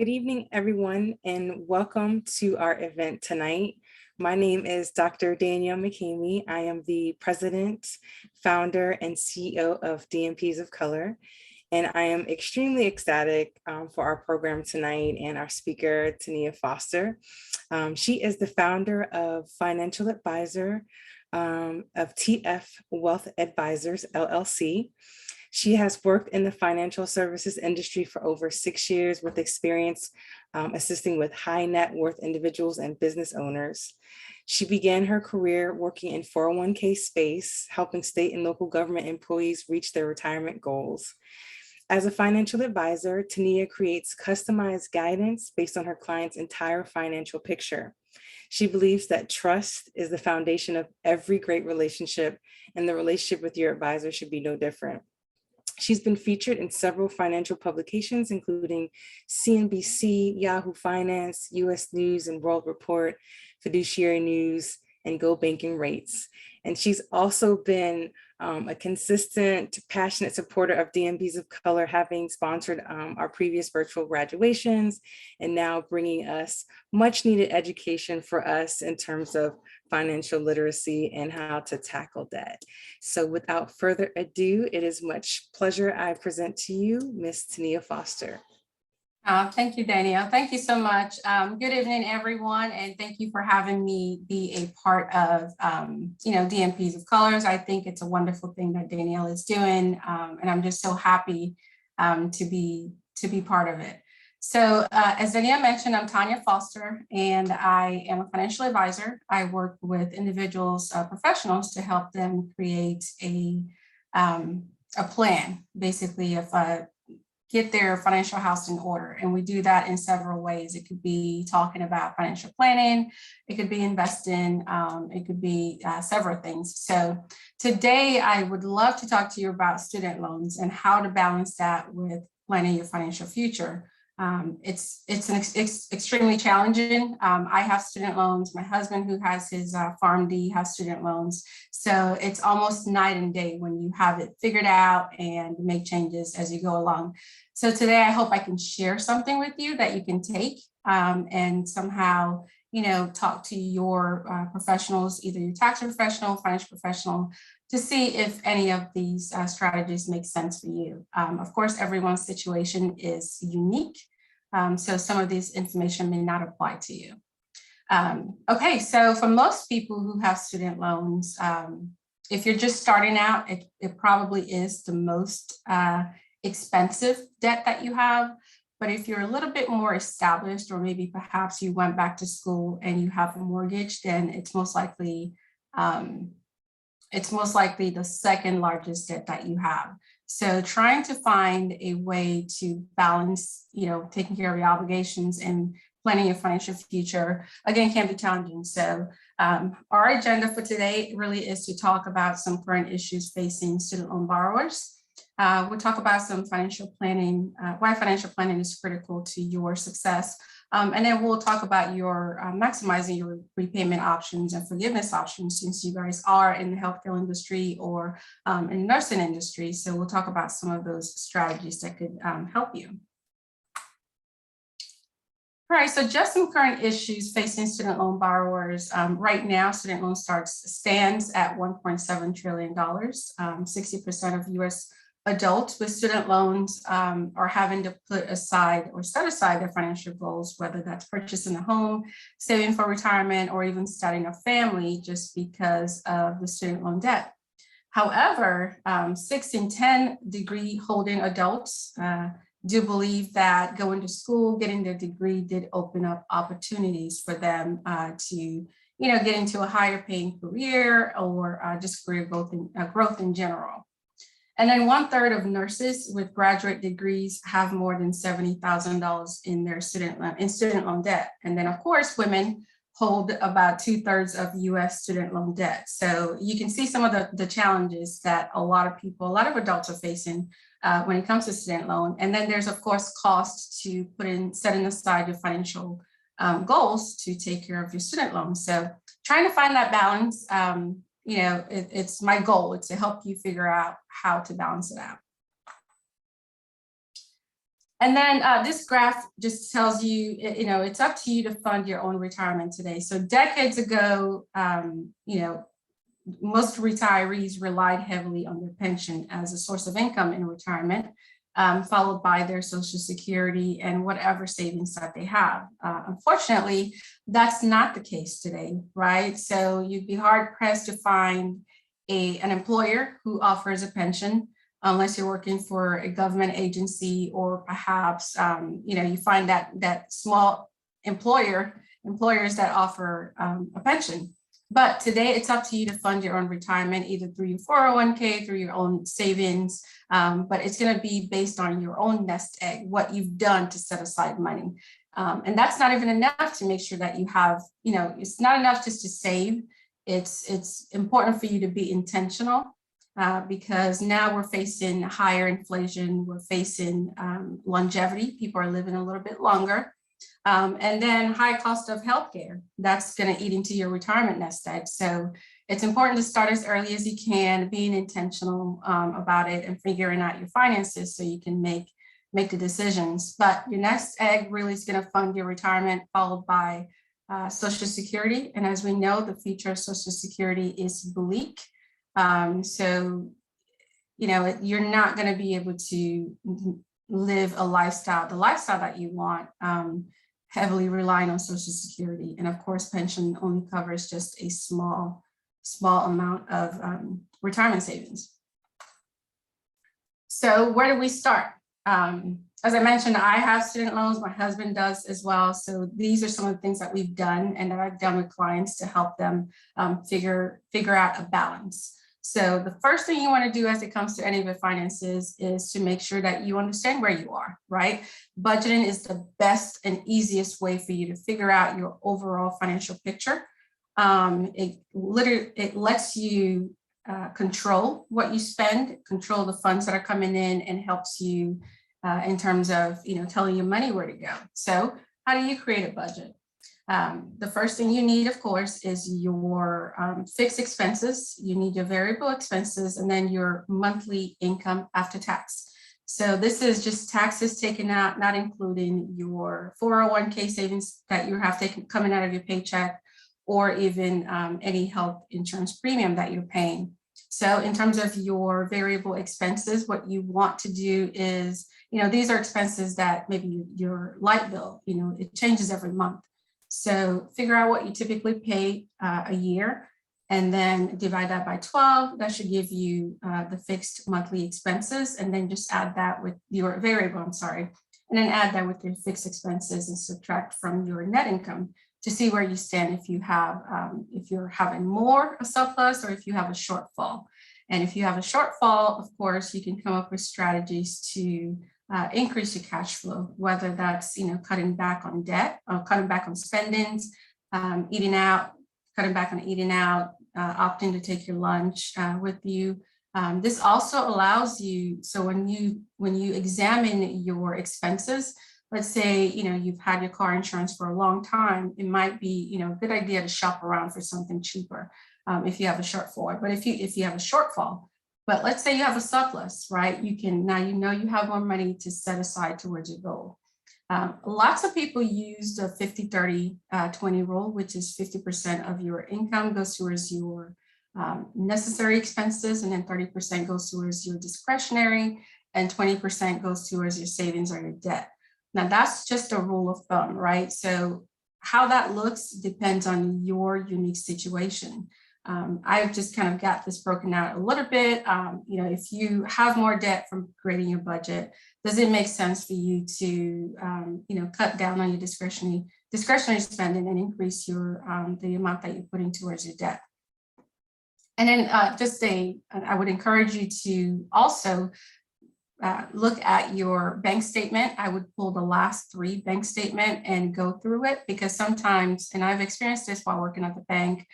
Good evening, everyone, and welcome to our event tonight. My name is Dr. Tania McCamey. I am the president, founder, and CEO of DMPs of Color. And I am extremely ecstatic for our program tonight and our speaker, Tania Foster. She is the founder of Financial Advisor of TF Wealth Advisors, LLC. She has worked in the financial services industry for over 6 years with experience assisting with high net worth individuals and business owners. She began her career working in 401k space, helping state and local government employees reach their retirement goals. As a financial advisor, Tania creates customized guidance based on her client's entire financial picture. She believes that trust is the foundation of every great relationship, and the relationship with your advisor should be no different. She's been featured in several financial publications, including CNBC, Yahoo Finance, US News and World Report, Fiduciary News, and Go Banking Rates. And she's also been a consistent, passionate supporter of DMPs of Color, having sponsored our previous virtual graduations, and now bringing us much needed education for us in terms of financial literacy and how to tackle debt. So without further ado, it is much pleasure I present to you, Ms. Tania Foster. Thank you, Danielle. Thank you so much. Good evening, everyone, and thank you for having me be a part of, DMPs of Colors. I think it's a wonderful thing that Danielle is doing, and I'm just so happy to be part of it. So, as Danielle mentioned, I'm Tania Foster, and I am a financial advisor. I work with individuals, professionals, to help them create a plan, basically, of get their financial house in order. And we do that in several ways. It could be talking about financial planning, it could be investing, it could be several things. So today I would love to talk to you about student loans and how to balance that with planning your financial future. It's extremely challenging. I have student loans. My husband, who has his PharmD, has student loans. So it's almost night and day when you have it figured out and make changes as you go along. So today, I hope I can share something with you that you can take and somehow, talk to your professionals, either your tax professional, financial professional, to see if any of these strategies make sense for you. Of course, everyone's situation is unique. So some of this information may not apply to you. Okay, so for most people who have student loans, if you're just starting out, it probably is the most expensive debt that you have. But if you're a little bit more established, or maybe perhaps you went back to school and you have a mortgage, then it's most likely the second largest debt that you have. So trying to find a way to balance, taking care of your obligations and planning your financial future, again, can be challenging. So our agenda for today really is to talk about some current issues facing student loan borrowers. We'll talk about some financial planning, why financial planning is critical to your success. And then we'll talk about your maximizing your repayment options and forgiveness options, since you guys are in the healthcare industry or in the nursing industry. So we'll talk about some of those strategies that could help you. All right, so just some current issues facing student loan borrowers. Right now, student loan stands at $1.7 trillion. 60% of US adults with student loans are having to put aside or set aside their financial goals, whether that's purchasing a home, saving for retirement, or even starting a family, just because of the student loan debt. However, 6 in 10 degree holding adults do believe that going to school, getting their degree did open up opportunities for them to get into a higher paying career or just career growth in general. And then 1/3 of nurses with graduate degrees have more than $70,000 in their student loan debt. And then, of course, women hold about 2/3 of US student loan debt. So you can see some of the challenges that a lot of adults are facing when it comes to student loan. And then there's, of course, cost to setting aside your financial goals to take care of your student loan. So trying to find that balance, it's my goal. It's to help you figure out how to balance it out. And then this graph just tells you, it's up to you to fund your own retirement today. So decades ago, most retirees relied heavily on their pension as a source of income in retirement, followed by their Social Security and whatever savings that they have. Unfortunately, that's not the case today, right? So you'd be hard pressed to find an employer who offers a pension, unless you're working for a government agency, or perhaps you find that small employers that offer a pension. But today it's up to you to fund your own retirement, either through your 401k, through your own savings, but it's going to be based on your own nest egg, what you've done to set aside money. And that's not even enough to make sure that you have, it's not enough just to save. It's important for you to be intentional, because now we're facing higher inflation, we're facing longevity, people are living a little bit longer. And then high cost of healthcare, that's going to eat into your retirement nest egg. So it's important to start as early as you can, being intentional about it and figuring out your finances so you can make the decisions. But your nest egg really is going to fund your retirement, followed by Social Security. And as we know, the future of Social Security is bleak. So, you're not going to be able to live the lifestyle that you want, heavily relying on Social Security. And of course, pension only covers just a small amount of retirement savings. So where do we start? As I mentioned, I have student loans, my husband does as well. So these are some of the things that we've done and that I've done with clients to help them figure out a balance. So the first thing you want to do as it comes to any of your finances is to make sure that you understand where you are, right? Budgeting is the best and easiest way for you to figure out your overall financial picture. It lets you control what you spend, control the funds that are coming in, and helps you in terms of, telling your money where to go. So how do you create a budget? The first thing you need, of course, is your fixed expenses. You need your variable expenses, and then your monthly income after tax. So this is just taxes taken out, not including your 401k savings that you have taken coming out of your paycheck, or even any health insurance premium that you're paying. So in terms of your variable expenses, what you want to do is, these are expenses that maybe your light bill, it changes every month. So figure out what you typically pay a year, and then divide that by 12. That should give you the fixed monthly expenses, and then just add that with your variable, and then add that with your fixed expenses and subtract from your net income to see where you stand if you have, if you're having more a surplus, or if you have a shortfall. And if you have a shortfall, of course, you can come up with strategies to increase your cash flow, whether that's, cutting back on debt, or cutting back on spendings, eating out, cutting back on eating out, opting to take your lunch with you. This also allows you, so when you examine your expenses, let's say, you've had your car insurance for a long time, it might be, a good idea to shop around for something cheaper if you have a shortfall. But if you have a shortfall, but let's say you have a surplus, right? You can, now you have more money to set aside towards your goal. Lots of people use the 50-30-20 rule, which is 50% of your income goes towards your necessary expenses, and then 30% goes towards your discretionary, and 20% goes towards your savings or your debt. Now that's just a rule of thumb, right? So how that looks depends on your unique situation. I've just kind of got this broken out a little bit. If you have more debt from creating your budget, does it make sense for you to, cut down on your discretionary spending and increase your the amount that you're putting towards your debt? And then I would encourage you to also look at your bank statement. I would pull the last 3 bank statement and go through it, because sometimes, and I've experienced this while working at the bank,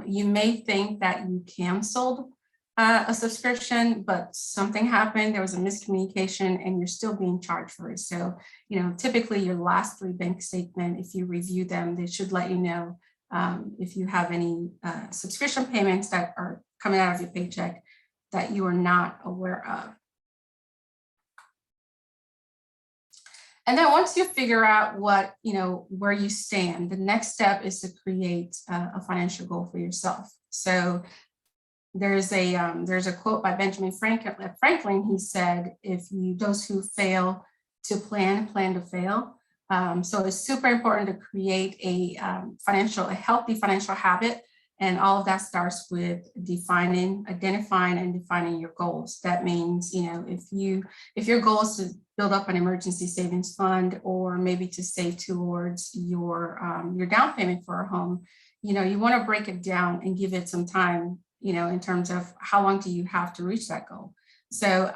you may think that you canceled a subscription, but something happened, there was a miscommunication, and you're still being charged for it. So, typically your last 3 bank statement, if you review them, they should let you know if you have any subscription payments that are coming out of your paycheck that you are not aware of. And then once you figure out what, where you stand, the next step is to create a financial goal for yourself. So there's a quote by Benjamin Franklin. He said, those who fail to plan to fail. So it's super important to create a healthy financial habit. And all of that starts with identifying and defining your goals. That means, if your goal is to build up an emergency savings fund, or maybe to save towards your down payment for a home, you want to break it down and give it some time, in terms of how long do you have to reach that goal. So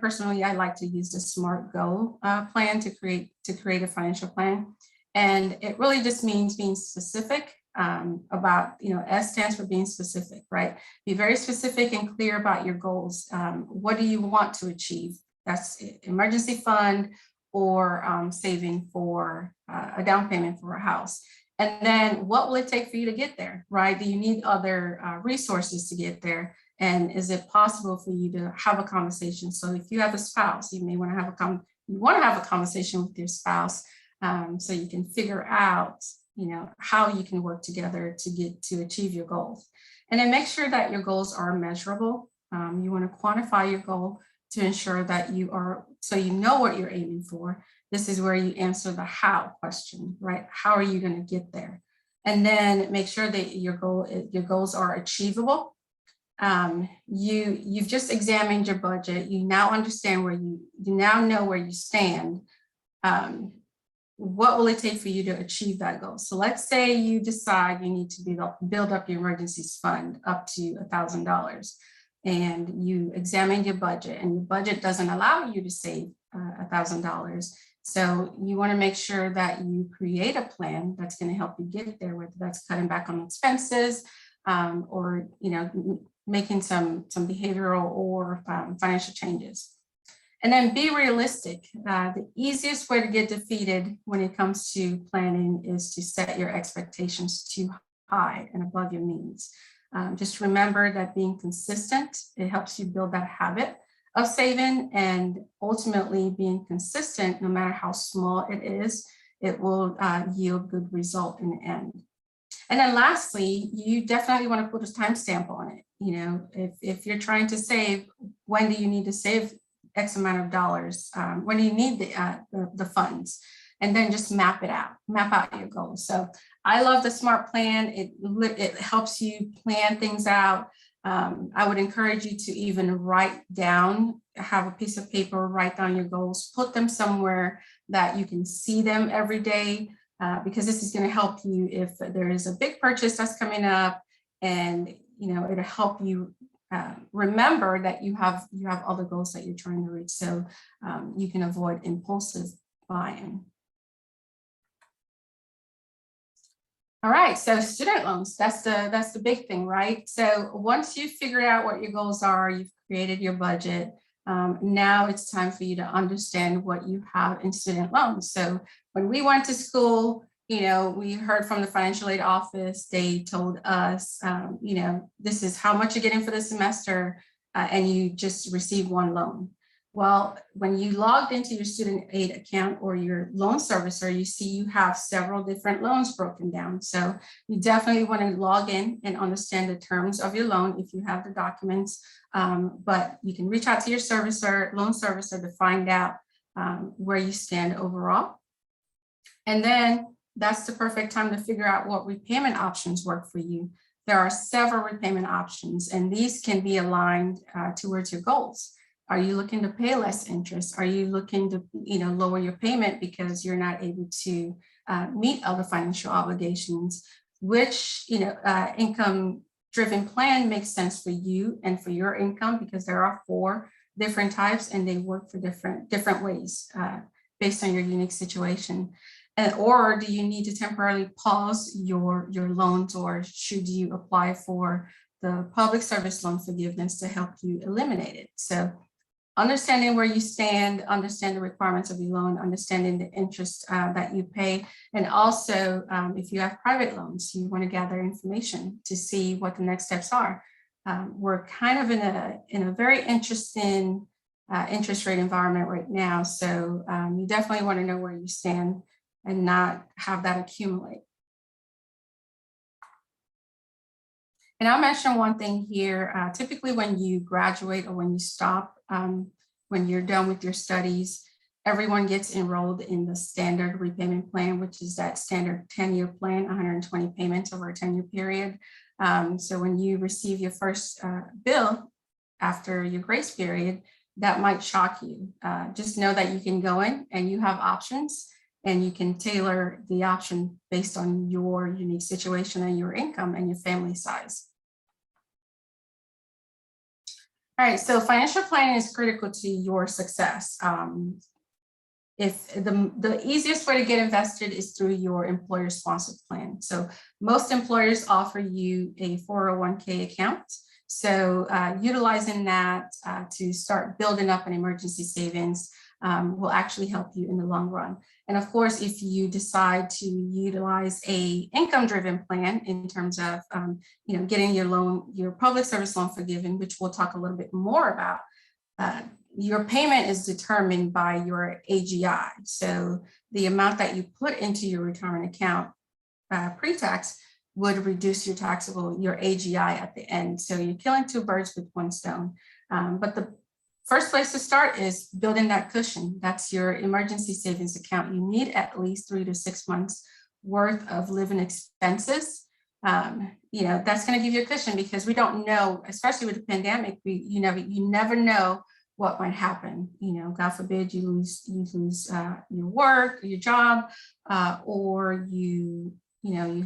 personally, I like to use the SMART goal plan to create a financial plan. And it really just means being specific about, S stands for being specific, right? Be very specific and clear about your goals. What do you want to achieve? That's emergency fund, or saving for a down payment for a house. And then what will it take for you to get there, right? Do you need other resources to get there? And is it possible for you to have a conversation? So if you have a spouse, you may want to have a conversation with your spouse, so you can figure out, how you can work together to achieve your goals. And then make sure that your goals are measurable. You want to quantify your goal to ensure that so you know what you're aiming for. This is where you answer the how question, right? How are you going to get there? And then make sure that your goals are achievable. You've just examined your budget. You now understand you now know where you stand. What will it take for you to achieve that goal? So let's say you decide you need to build up your emergencies fund up to $1,000, and you examine your budget, and your budget doesn't allow you to save $1,000. So you want to make sure that you create a plan that's going to help you get there, whether that's cutting back on expenses, or making some behavioral or financial changes. And then be realistic. The easiest way to get defeated when it comes to planning is to set your expectations too high and above your means. Just remember that being consistent, it helps you build that habit of saving, and ultimately being consistent, no matter how small it is, it will yield good result in the end. And then lastly, you definitely want to put a timestamp on it. If you're trying to save, when do you need to save X amount of dollars? When do you need the funds? And then just map out your goals. So I love the SMART plan. It helps you plan things out. I would encourage you to even have a piece of paper, write down your goals, put them somewhere that you can see them every day, because this is going to help you if there is a big purchase that's coming up, and it'll help you remember that you have other goals that you're trying to reach, so you can avoid impulsive buying. All right, so student loans, that's the big thing, right? So once you figure out what your goals are, you've created your budget, now it's time for you to understand what you have in student loans. So when we went to school, we heard from the financial aid office. They told us, this is how much you're getting for the semester, and you just receive one loan. Well, when you logged into your student aid account or your loan servicer, you see you have several different loans broken down. So you definitely want to log in and understand the terms of your loan if you have the documents. But you can reach out to your loan servicer, to find out where you stand overall. And then that's the perfect time to figure out what repayment options work for you. There are several repayment options, and these can be aligned towards your goals. Are you looking to pay less interest? Are you looking to lower your payment because you're not able to meet other financial obligations? Which income-driven plan makes sense for you and for your income, because there are 4 different types, and they work for different ways based on your unique situation. Or do you need to temporarily pause your loans, or should you apply for the public service loan forgiveness to help you eliminate it? So understanding where you stand, understand the requirements of your loan, understanding the interest that you pay, and also if you have private loans, you want to gather information to see what the next steps are. We're kind of in a very interesting interest rate environment right now. So you definitely want to know where you stand and not have that accumulate. And I'll mention one thing here. Typically when you graduate or when you stop, when you're done with your studies, everyone gets enrolled in the standard repayment plan, which is that standard 10-year plan, 120 payments over a 10-year period. So when you receive your first bill after your grace period, that might shock you. Just know that you can go in and you have options, and you can tailor the option based on your unique situation and your income and your family size. All right, so financial planning is critical to your success. If the easiest way to get invested is through your employer-sponsored plan. So most employers offer you a 401k account. So utilizing that to start building up an emergency savings will actually help you in the long run. And of course, if you decide to utilize a income-driven plan in terms of getting your loan, your public service loan forgiven, which we'll talk a little bit more about, your payment is determined by your AGI. So the amount that you put into your retirement account pre-tax would reduce your AGI at the end. So you're killing two birds with one stone. But the first place to start is building that cushion. That's your emergency savings account. You need at least 3 to 6 months worth of living expenses. That's going to give you a cushion, because we don't know, especially with the pandemic, you never know what might happen. God forbid you lose your work, your job, or you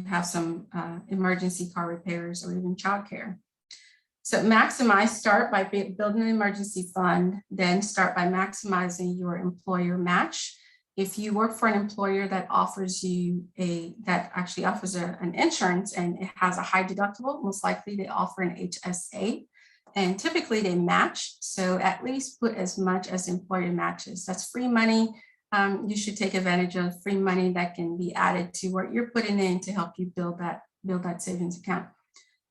have some emergency car repairs or even childcare. So start by building an emergency fund, then start by maximizing your employer match. If you work for an employer that offers you an insurance and it has a high deductible, most likely they offer an HSA, and typically they match. So at least put as much as the employer matches. That's free money. You should take advantage of free money that can be added to what you're putting in to help you build that savings account.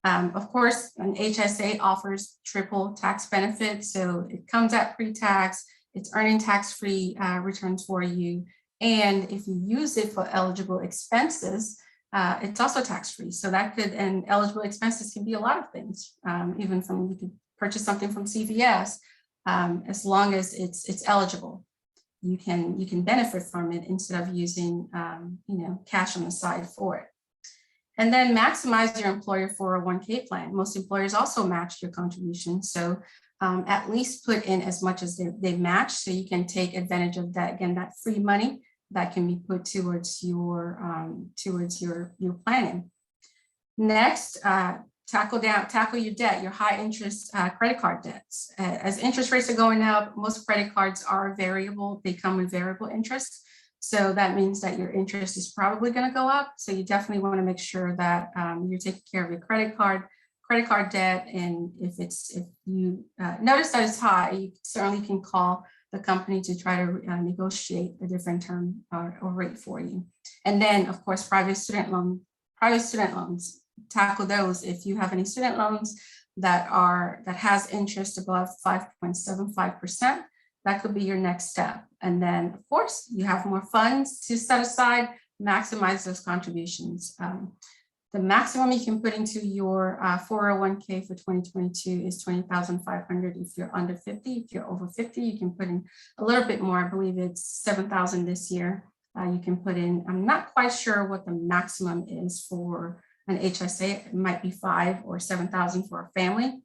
Of course, an HSA offers triple tax benefits. So it comes at pre-tax, it's earning tax-free returns for you. And if you use it for eligible expenses, it's also tax-free. So and eligible expenses can be a lot of things, you could purchase something from CVS, as long as it's eligible. You can benefit from it instead of using cash on the side for it. And then maximize your employer 401k plan. Most employers also match your contributions. So at least put in as much as they match, so you can take advantage of that, again, that free money that can be put towards your planning. Next, tackle your debt, your high interest credit card debts. As interest rates are going up, most credit cards are variable. They come with variable interest. So that means that your interest is probably going to go up. So you definitely want to make sure that you're taking care of your credit card debt. And if you notice that it's high, you certainly can call the company to try to negotiate a different term or rate for you. And then, of course, private student loans, tackle those. If you have any student loans that has interest above 5.75%, that could be your next step. And then, of course, you have more funds to set aside, maximize those contributions. The maximum you can put into your 401k for 2022 is $20,500 if you're under 50. If you're over 50, you can put in a little bit more. I believe it's $7,000 this year. You can put in, I'm not quite sure what the maximum is for an HSA. It might be $5,000 or $7,000 for a family.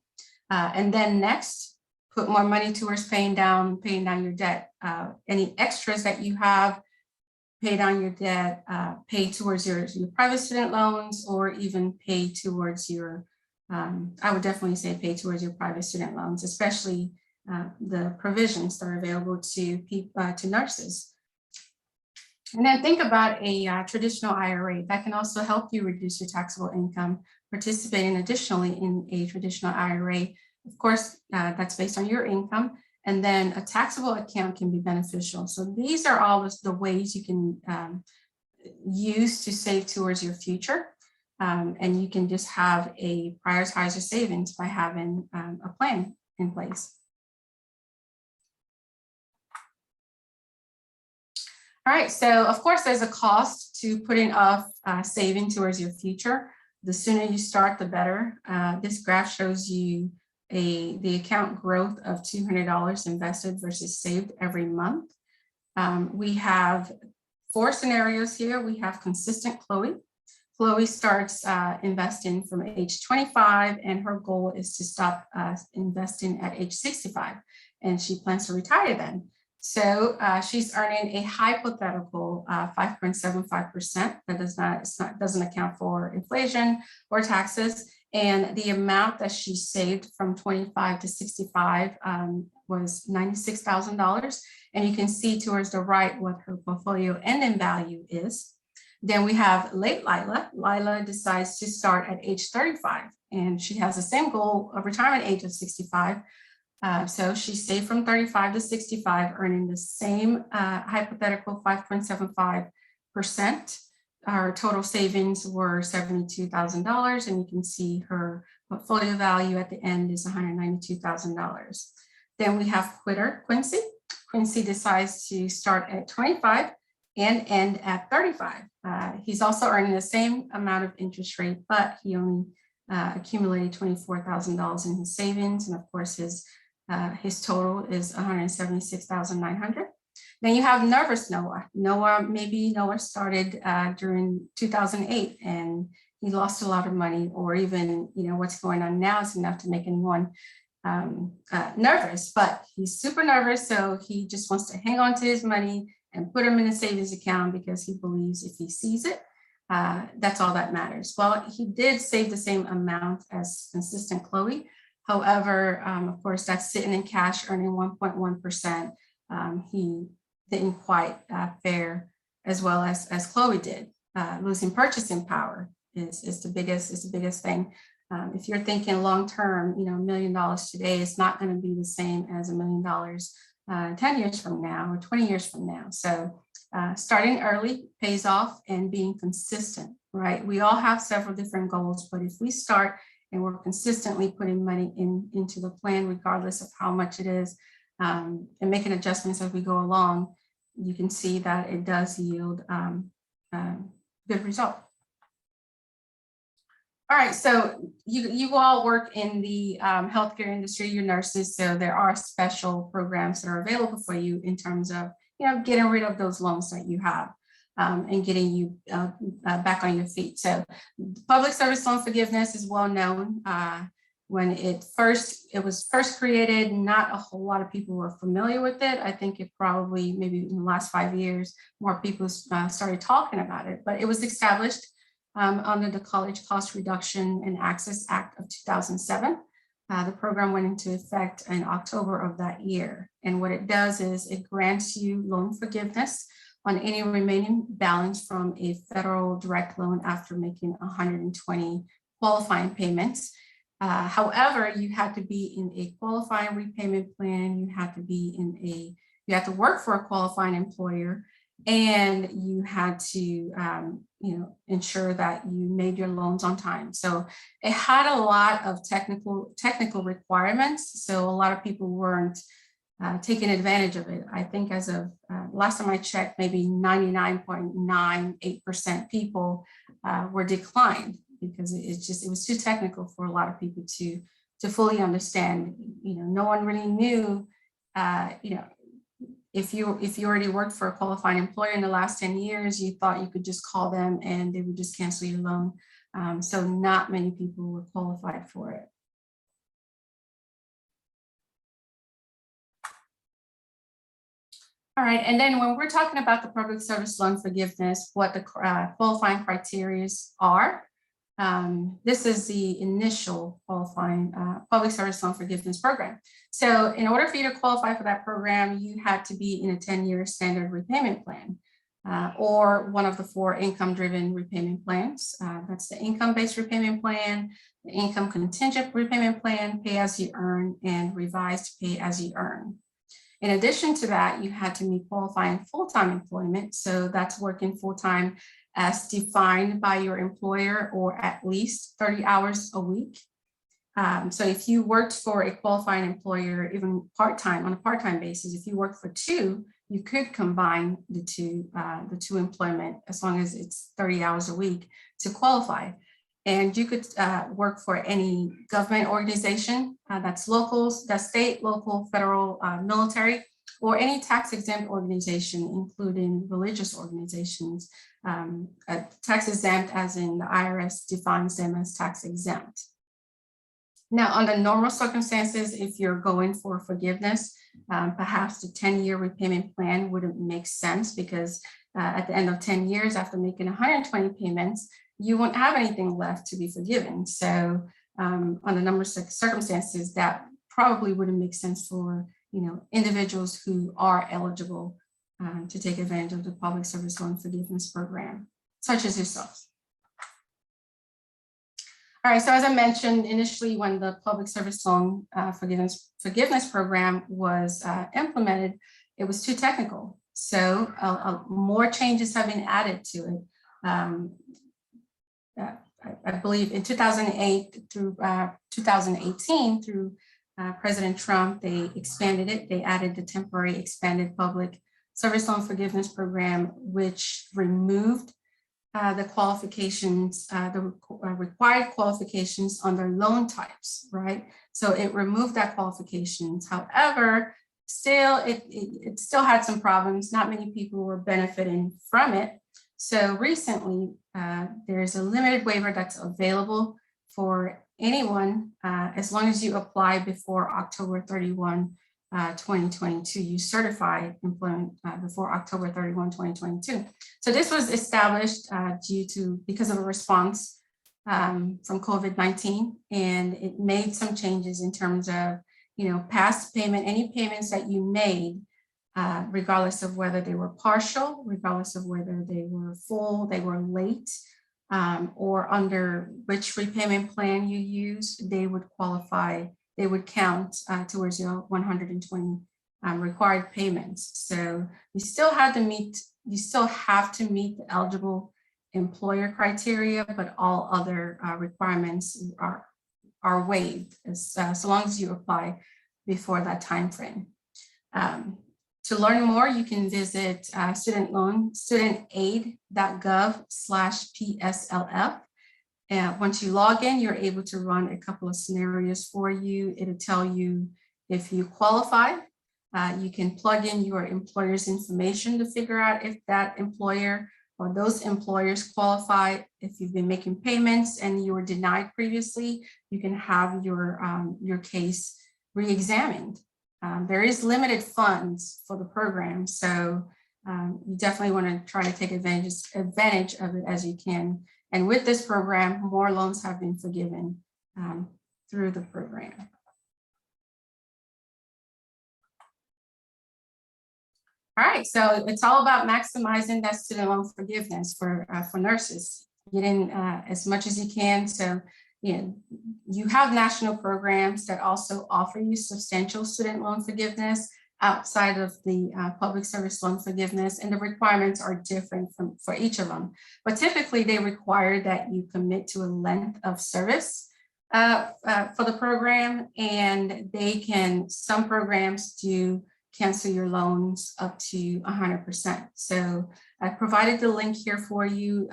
And then next, put more money towards paying down your debt. Any extras that you have, pay down your debt, pay towards your private student loans, or even pay towards your, I would definitely say pay towards your private student loans, especially the provisions that are available to nurses. And then think about a traditional IRA that can also help you reduce your taxable income, participating additionally in a traditional IRA. Of course, that's based on your income. And then a taxable account can be beneficial. So these are all the ways you can use to save towards your future. And you can just have prioritize your savings by having a plan in place. All right, so of course there's a cost to putting off saving towards your future. The sooner you start, the better. This graph shows you the account growth of $200 invested versus saved every month. We have 4 scenarios here. We have consistent Chloe. Chloe starts investing from age 25, and her goal is to stop investing at age 65, and she plans to retire then. So she's earning a hypothetical 5.75%. That doesn't account for inflation or taxes. And the amount that she saved from 25 to 65 was $96,000. And you can see towards the right what her portfolio ending value is. Then we have late Lila. Lila decides to start at age 35, and she has the same goal of retirement age of 65. So she saved from 35 to 65, earning the same hypothetical 5.75%. Our total savings were $72,000, and you can see her portfolio value at the end is $192,000. Then we have quitter Quincy. Quincy decides to start at 25 and end at 35. He's also earning the same amount of interest rate, but he only accumulated $24,000 in his savings, and of course his total is $176,900. Then you have nervous Noah. Noah started during 2008, and he lost a lot of money, or even what's going on now is enough to make anyone nervous. But he's super nervous, so he just wants to hang on to his money and put them in a savings account because he believes if he sees it, that's all that matters. Well, he did save the same amount as consistent Chloe. However, of course, that's sitting in cash, earning 1.1%. He didn't quite fare as well as Chloe did. Losing purchasing power is the biggest thing. If you're thinking long term, $1 million today is not going to be the same as $1 million 10 years from now or 20 years from now. So starting early pays off, and being consistent, right? We all have several different goals, but if we start and we're consistently putting money into the plan, regardless of how much it is, and making adjustments as we go along, you can see that it does yield good result. All right, so you all work in the healthcare industry, you're nurses, so there are special programs that are available for you in terms of getting rid of those loans that you have and getting you back on your feet. So public service loan forgiveness is well known. When it was first created, not a whole lot of people were familiar with it. I think it probably maybe in the last 5 years, more people started talking about it, but it was established under the College Cost Reduction and Access Act of 2007. The program went into effect in October of that year. And what it does is it grants you loan forgiveness on any remaining balance from a federal direct loan after making 120 qualifying payments. However, you had to be in a qualifying repayment plan. You had to work for a qualifying employer, and you had to ensure that you made your loans on time. So it had a lot of technical requirements. So a lot of people weren't taking advantage of it. I think as of last time I checked, maybe 99.98% people were declined because it was too technical for a lot of people to fully understand. No one really knew, if you already worked for a qualifying employer in the last 10 years, you thought you could just call them and they would just cancel your loan. So not many people were qualified for it. All right, and then when we're talking about the public service loan forgiveness, what the qualifying criteria are, this is the initial qualifying public service loan forgiveness program. So in order for you to qualify for that program, you had to be in a 10-year standard repayment plan or one of the 4 income-driven repayment plans. That's the income-based repayment plan, the income contingent repayment plan, pay as you earn, and revised pay as you earn. In addition to that, you had to meet qualifying full-time employment. So that's working full-time as defined by your employer or at least 30 hours a week. So if you worked for a qualifying employer, even part-time, on a part-time basis, if you worked for two, you could combine the two employment as long as it's 30 hours a week to qualify. And you could work for any government organization that's local, that's state, local, federal, military, or any tax exempt organization, including religious organizations. Tax exempt as in the IRS defines them as tax exempt. Now, under normal circumstances, if you're going for forgiveness, perhaps the 10-year repayment plan wouldn't make sense, because at the end of 10 years, after making 120 payments, you won't have anything left to be forgiven. So under normal circumstances, that probably wouldn't make sense for individuals who are eligible to take advantage of the Public Service Loan Forgiveness Program, such as yourselves. All right, so as I mentioned initially, when the Public Service Loan Forgiveness Program was implemented, it was too technical. So more changes have been added to it. I believe in 2008 through 2018, through President Trump, they expanded it. They added the temporary expanded Public Service Loan Forgiveness Program, which removed the qualifications, the required qualifications under loan types, right? So it removed that qualifications. However, still, it still had some problems. Not many people were benefiting from it. So recently, there's a limited waiver that's available for anyone, as long as you apply before October 31, 2022, you certify employment before October 31, 2022. So this was established because of a response from COVID-19, and it made some changes in terms of, past payment, any payments that you made, regardless of whether they were partial, regardless of whether they were full, they were late, or under which repayment plan you used, they would qualify. They would count towards your 120 required payments. So you still have to meet the eligible employer criteria, but all other requirements are waived so long as you apply before that time frame. To learn more, you can visit studentaid.gov/PSLF. And once you log in, you're able to run a couple of scenarios for you. It'll tell you if you qualify. You can plug in your employer's information to figure out if that employer or those employers qualify. If you've been making payments and you were denied previously, you can have your case re-examined. There is limited funds for the program, so you definitely want to try to take advantage of it as you can. And with this program, more loans have been forgiven through the program. All right, so it's all about maximizing that student loan forgiveness for nurses, getting as much as you can. So, you have national programs that also offer you substantial student loan forgiveness outside of the public service loan forgiveness, and the requirements are different for each of them. But typically they require that you commit to a length of service for the program, and some programs do cancel your loans up to 100%. So I provided the link here for you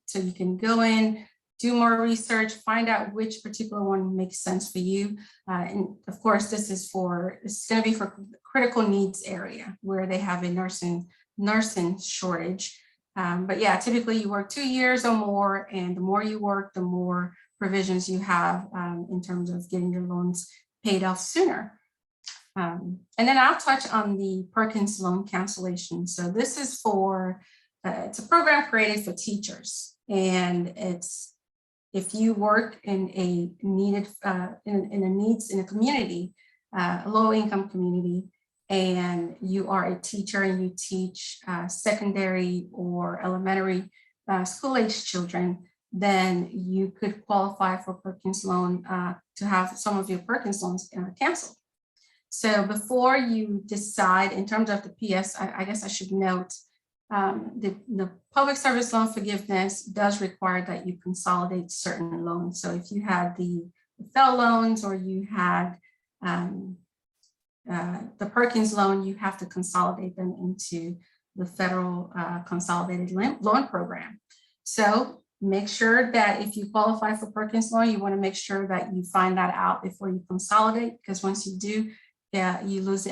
so you can go in, do more research, find out which particular one makes sense for you. And of course, it's going to be for critical needs area where they have a nursing shortage. But yeah, typically you work 2 years or more, and the more you work, the more provisions you have in terms of getting your loans paid off sooner. And then I'll touch on the Perkins loan cancellation. So this is it's a program created for teachers, and if you work in a community, a low-income community, and you are a teacher and you teach secondary or elementary school-age children, then you could qualify for Perkins loan to have some of your Perkins loans canceled. So before you decide in terms of the PS, I guess I should note, the public service loan forgiveness does require that you consolidate certain loans. So if you had the FFEL loans, or you had the Perkins loan, you have to consolidate them into the federal consolidated loan program. So make sure that if you qualify for Perkins loan, you want to make sure that you find that out before you consolidate, because once you do, you lose the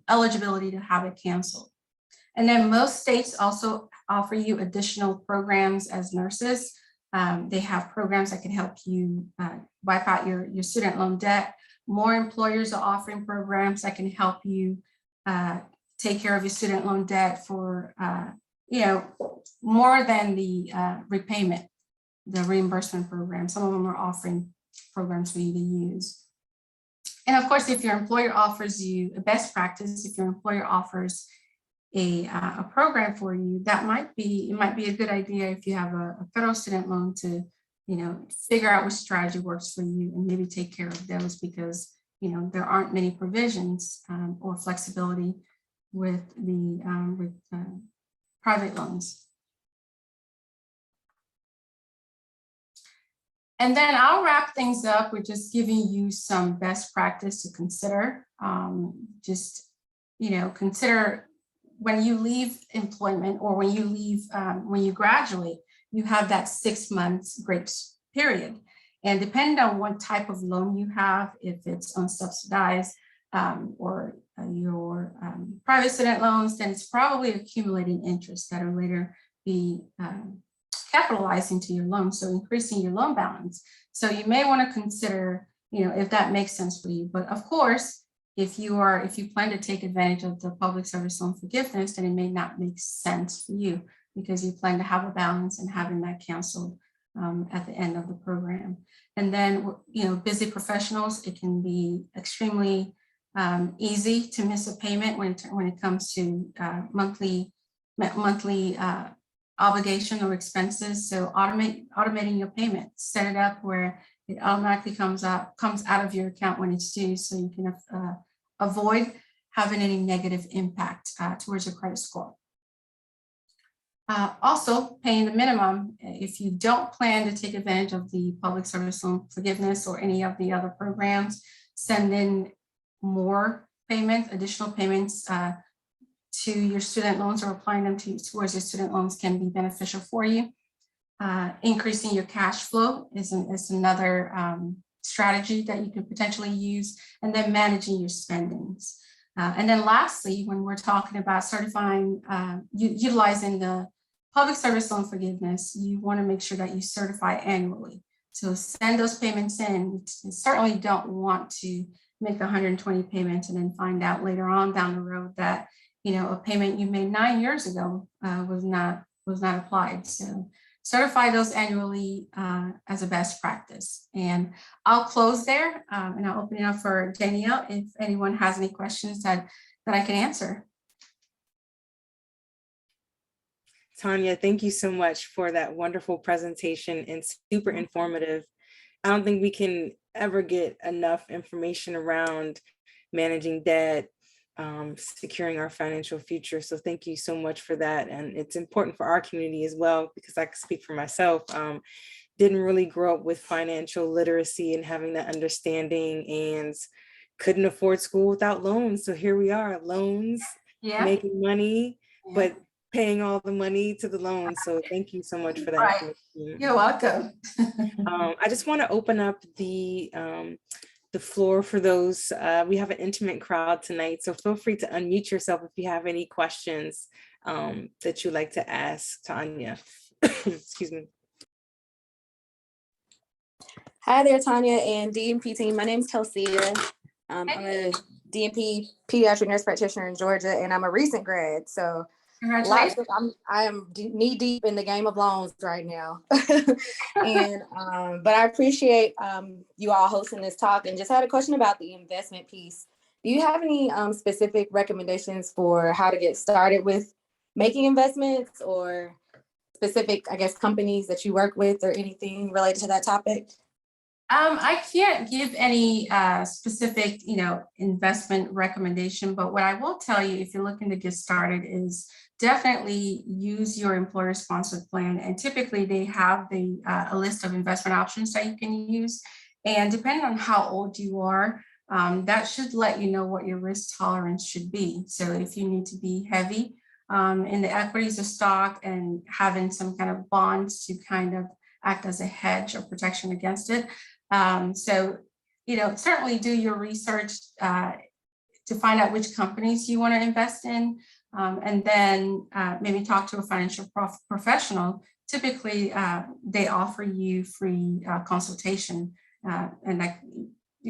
eligibility to have it canceled. And then most states also offer you additional programs as nurses. They have programs that can help you wipe out your student loan debt. More employers are offering programs that can help you take care of your student loan debt for more than the repayment, the reimbursement program. Some of them are offering programs for you to use. And of course, if your employer offers you a best practice, if your employer offers a program for you, it might be a good idea if you have a federal student loan to figure out which strategy works for you and maybe take care of those, because there aren't many provisions or flexibility with the private loans. And then I'll wrap things up with just giving you some best practice to consider. Consider when you leave employment, or when you graduate, you have that 6 months grace period. And depending on what type of loan you have, if it's unsubsidized or your private student loans, then it's probably accumulating interest that will later be capitalized into your loan, so increasing your loan balance. So you may want to consider, if that makes sense for you. But of course, if you plan to take advantage of the public service loan forgiveness, then it may not make sense for you, because you plan to have a balance and having that canceled at the end of the program. And then, busy professionals, it can be extremely easy to miss a payment when it comes to monthly obligation or expenses. So automating your payment, set it up where it automatically comes out of your account when it's due, so you can avoid having any negative impact towards your credit score. Also, paying the minimum. If you don't plan to take advantage of the public service loan forgiveness or any of the other programs, send in more payments, additional payments to your student loans, or applying them towards your student loans can be beneficial for you. Increasing your cash flow is another strategy that you can potentially use, and then managing your spendings. And then lastly, when we're talking about certifying, utilizing the public service loan forgiveness, you want to make sure that you certify annually. So send those payments in. You certainly don't want to make 120 payments and then find out later on down the road that a payment you made 9 years ago was not applied. So certify those annually as a best practice. And I'll close there, and I'll open it up for Tania if anyone has any questions that I can answer. Tania, thank you so much for that wonderful presentation and super informative. I don't think we can ever get enough information around managing debt, securing our financial future. So thank you so much for that. And it's important for our community as well, because I can speak for myself. Didn't really grow up with financial literacy and having that understanding, and couldn't afford school without loans. So here we are, loans, making money, but paying all the money to the loan. So thank you so much for that. Right. You're welcome. I just want to open up the floor for those. We have an intimate crowd tonight, so feel free to unmute yourself if you have any questions that you'd like to ask Tania. Excuse me. Hi there, Tania and DMP team. My name is Kelsey. I'm a DMP pediatric nurse practitioner in Georgia, and I'm a recent grad. So I am knee deep in the game of loans right now. And but I appreciate you all hosting this talk, and just had a question about the investment piece. Do you have any specific recommendations for how to get started with making investments, or specific, I guess, companies that you work with, or anything related to that topic? I can't give any specific, investment recommendation, but what I will tell you, if you're looking to get started, is definitely use your employer-sponsored plan. And typically they have a list of investment options that you can use. And depending on how old you are, that should let you know what your risk tolerance should be. So if you need to be heavy in the equities of stock and having some kind of bonds to kind of act as a hedge or protection against it. So, certainly do your research to find out which companies you want to invest in, and then maybe talk to a financial professional. Typically, they offer you free consultation, and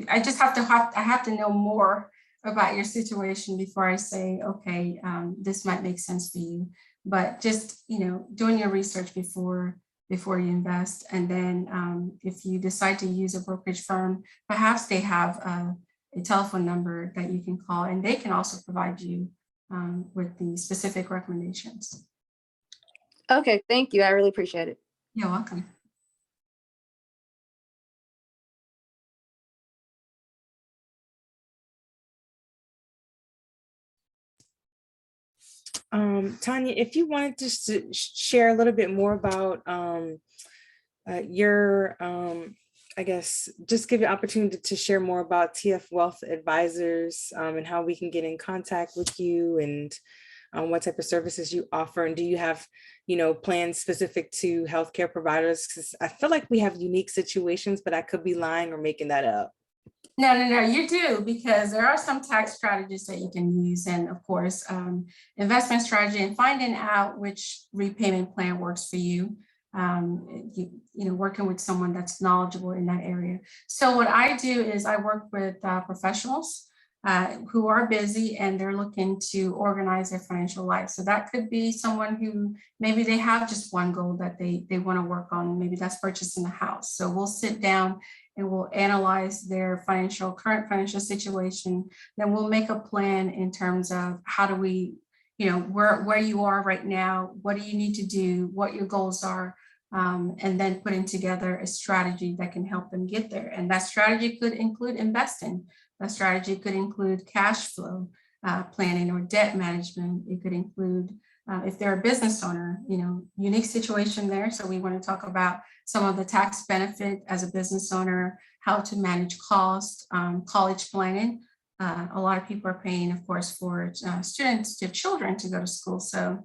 I just have to know more about your situation before I say, okay, this might make sense for you. But just doing your research before you invest, and then if you decide to use a brokerage firm, perhaps they have a telephone number that you can call, and they can also provide you with the specific recommendations. Okay, thank you. I really appreciate it. You're welcome. Tania, if you wanted just to share a little bit more about your, I guess, just give you opportunity to share more about TF Wealth Advisors and how we can get in contact with you, and what type of services you offer. And do you have, plans specific to healthcare providers? Because I feel like we have unique situations, but I could be lying or making that up. No, you do, because there are some tax strategies that you can use. And of course, investment strategy and finding out which repayment plan works for you. Working with someone that's knowledgeable in that area. So what I do is I work with professionals who are busy and they're looking to organize their financial life. So that could be someone who maybe they have just one goal that they want to work on. Maybe that's purchasing a house. So we'll sit down and we'll analyze their current financial situation. Then we'll make a plan in terms of how do we, where you are right now, what do you need to do, what your goals are, and then putting together a strategy that can help them get there. And that strategy could include investing. That strategy could include cash flow planning or debt management. It could include, if they're a business owner, unique situation there. So we want to talk about some of the tax benefit as a business owner, how to manage cost, college planning. A lot of people are paying, of course, for children to go to school. So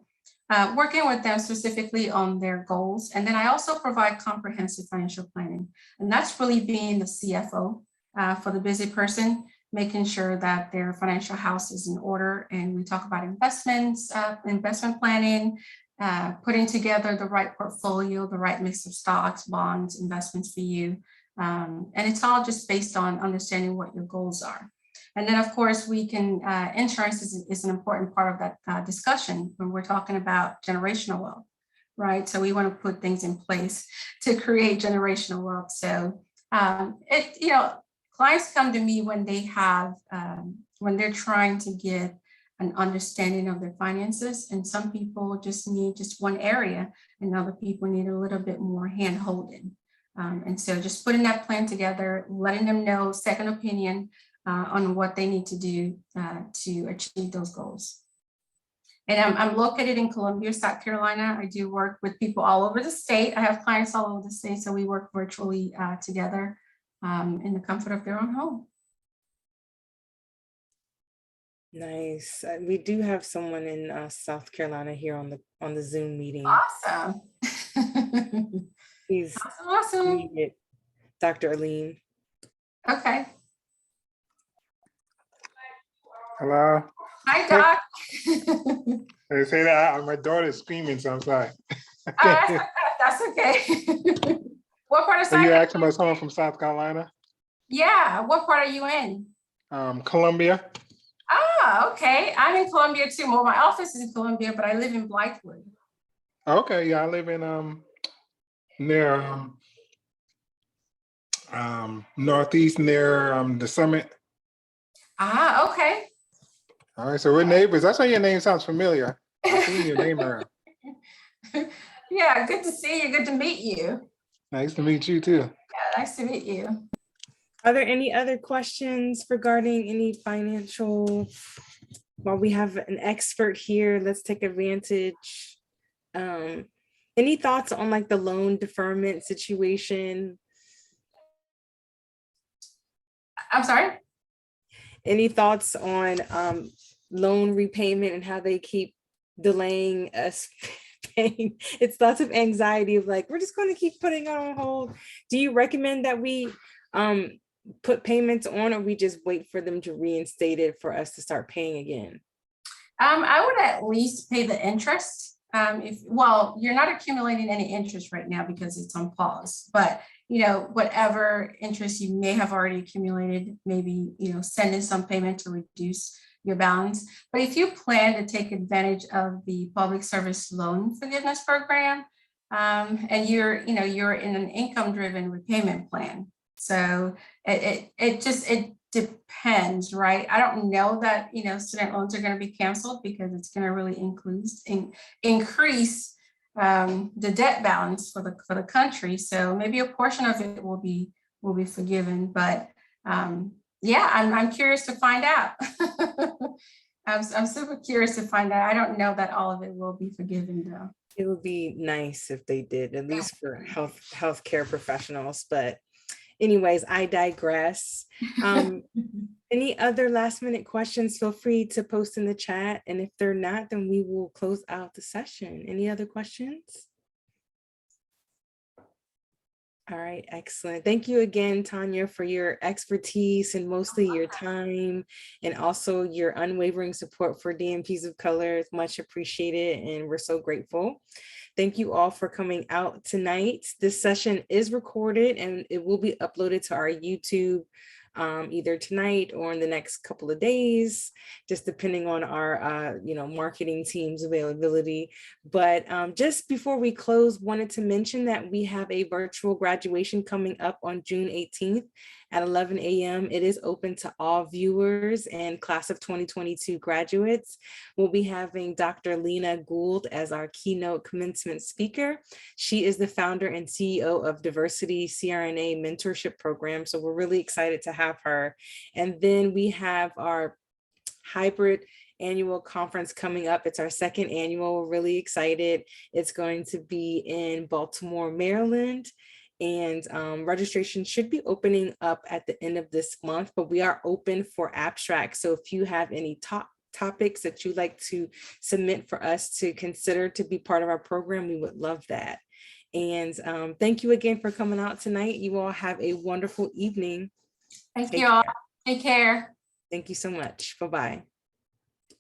working with them specifically on their goals. And then I also provide comprehensive financial planning. And that's really being the CFO for the busy person, making sure that their financial house is in order. And we talk about investments, investment planning, putting together the right portfolio, the right mix of stocks, bonds, investments for you. And it's all just based on understanding what your goals are. And then, of course, we can, insurance is an important part of that discussion when we're talking about generational wealth, right? So we want to put things in place to create generational wealth. So, clients come to me when they have, when they're trying to get an understanding of their finances. And some people just need just one area, and other people need a little bit more hand holding. And so just putting that plan together, letting them know, second opinion, on what they need to do to achieve those goals. And I'm located in Columbia, South Carolina. I do work with people all over the state. I have clients all over the state, so we work virtually together in the comfort of their own home. Nice. We do have someone in South Carolina here on the Zoom meeting. Awesome. He's awesome. Dr. Aline. Okay. Hello. Hi, Doc. They say that my daughter's screaming, so I'm sorry. That's okay. What part of South Are you Carolina? asking about someone from South Carolina? Yeah. What part are you in? Columbia. Ah, okay. I'm in Columbia too. Well, my office is in Columbia, but I live in Blythewood. Okay, yeah, I live in near northeast near the Summit. Ah, okay. All right, so we're neighbors. That's why your name sounds familiar. I've seen your name around. Yeah, good to see you. Good to meet you. Nice to meet you too. Yeah, nice to meet you. Are there any other questions regarding any financial? While we have an expert here, let's take advantage. Any thoughts on like the loan deferment situation? I'm sorry? Any thoughts on loan repayment and how they keep delaying us paying? It's lots of anxiety of like, we're just going to keep putting it on hold. Do you recommend that we put payments on, or we just wait for them to reinstate it for us to start paying again? I would at least pay the interest. Well, you're not accumulating any interest right now because it's on pause, but whatever interest you may have already accumulated, maybe, send in some payment to reduce your balance. But if you plan to take advantage of the public service loan forgiveness program, and you're in an income-driven repayment plan. So it depends, right? I don't know that, student loans are going to be canceled because it's going to really increase the debt balance for the country. So maybe a portion of it will be forgiven, but yeah, I'm curious to find out. I'm super curious to find out. I don't know that all of it will be forgiven though. It would be nice if they did, at least for healthcare professionals. But anyways, I digress. Any other last minute questions, feel free to post in the chat. And if they're not, then we will close out the session. Any other questions? All right, excellent. Thank you again, Tania, for your expertise and mostly your time, and also your unwavering support for DMPs of Color. It's much appreciated, and we're so grateful. Thank you all for coming out tonight. This session is recorded and it will be uploaded to our YouTube either tonight or in the next couple of days, just depending on our marketing team's availability. But just before we close, wanted to mention that we have a virtual graduation coming up on June 18th at 11 a.m. It is open to all viewers and class of 2022 graduates. We'll be having Dr. Lena Gould as our keynote commencement speaker. She is the founder and CEO of Diversity CRNA Mentorship Program. So we're really excited to have her. And then we have our hybrid annual conference coming up. It's our second annual. We're really excited. It's going to be in Baltimore, Maryland. And registration should be opening up at the end of this month, but we are open for abstracts. So if you have any topics that you'd like to submit for us to consider to be part of our program, we would love that. And thank you again for coming out tonight. You all have a wonderful evening. Thank you all. Take care. Thank you so much. Bye-bye.